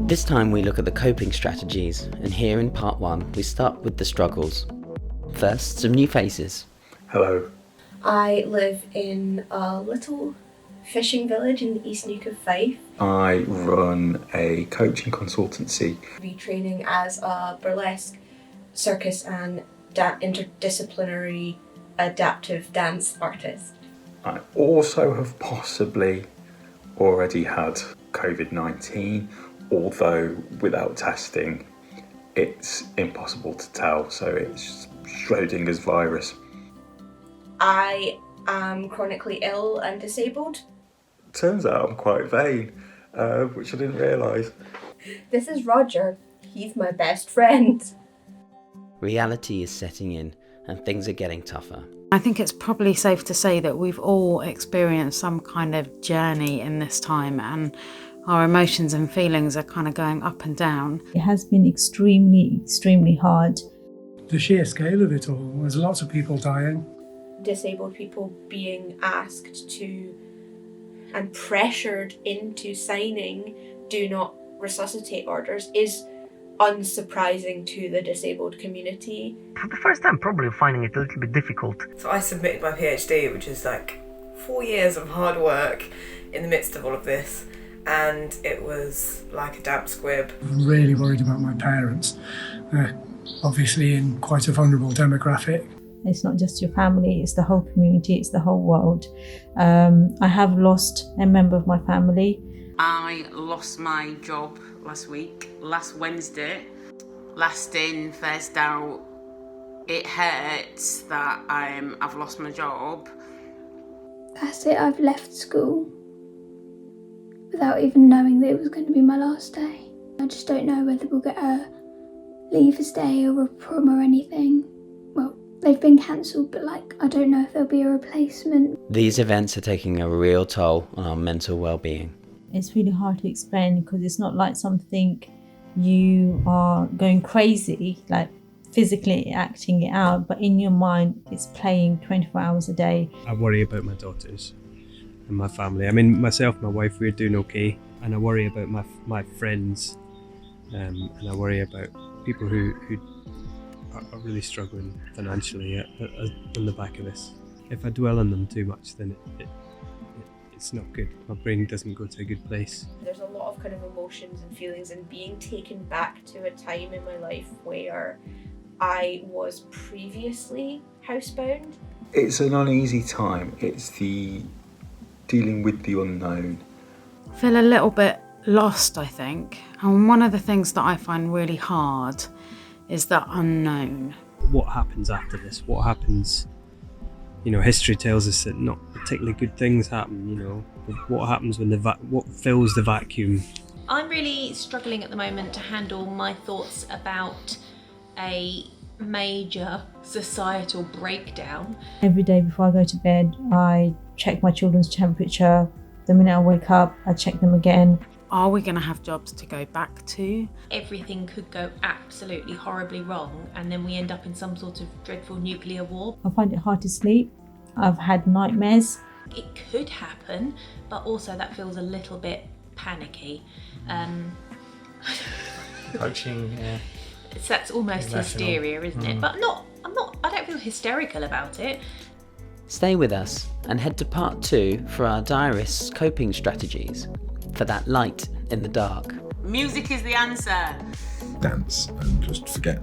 This time we look at the coping strategies, and here in part 1 we start with the struggles. First, some new faces. Hello. I live in a little fishing village in the East Neuk of Fife. I run a coaching consultancy. Retraining as a burlesque, circus and interdisciplinary adaptive dance artist. I also have possibly already had COVID-19, although without testing it's impossible to tell, so it's Schrodinger's virus. I am chronically ill and disabled. Turns out I'm quite vain, which I didn't realise. This is Roger. He's my best friend. Reality is setting in and things are getting tougher. I think it's probably safe to say that we've all experienced some kind of journey in this time, and our emotions and feelings are kind of going up and down. It has been extremely hard. The sheer scale of it all, there's lots of people dying. Disabled people being asked to and pressured into signing do not resuscitate orders is unsurprising to the disabled community. For the first time, probably finding it a little bit difficult. So I submitted my PhD, which is like 4 years of hard work in the midst of all of this, and it was like a damp squib. I'm really worried about my parents. They're obviously in quite a vulnerable demographic. It's not just your family, it's the whole community, it's the whole world. I have lost a member of my family. I lost my job last week, last Wednesday. Last in, first out. It hurts that I've lost my job. That's it, I've left school without even knowing that it was going to be my last day. I just don't know whether we'll get a leavers day or a prom or anything. Well, they've been cancelled, but I don't know if there'll be a replacement. These events are taking a real toll on our mental well-being. It's really hard to explain because it's not like something you are going crazy, like physically acting it out, but in your mind it's playing 24 hours a day. I worry about my daughters and my family. I mean, myself, my wife, we're doing okay, and I worry about my friends, and I worry about people who are really struggling financially on the back of this. If I dwell on them too much, then it's not good. My brain doesn't go to a good place. There's a lot of kind of emotions and feelings and being taken back to a time in my life where I was previously housebound. It's an uneasy time. It's the dealing with the unknown. I feel a little bit lost, I think. And one of the things that I find really hard is that unknown. What happens after this? What happens? You know, history tells us that not particularly good things happen, you know. What happens when what fills the vacuum? I'm really struggling at the moment to handle my thoughts about a major societal breakdown. Every day before I go to bed, I check my children's temperature. The minute I wake up, I check them again. Are we going to have jobs to go back to? Everything could go absolutely horribly wrong, and then we end up in some sort of dreadful nuclear war. I find it hard to sleep. I've had nightmares. It could happen, but also that feels a little bit panicky. Coaching, yeah. That's almost Irrational. hysteria, isn't it? But I don't feel hysterical about it. Stay with us and head to part 2 for our Diaries coping strategies, for that light in the dark. Music is the answer. Dance and just forget.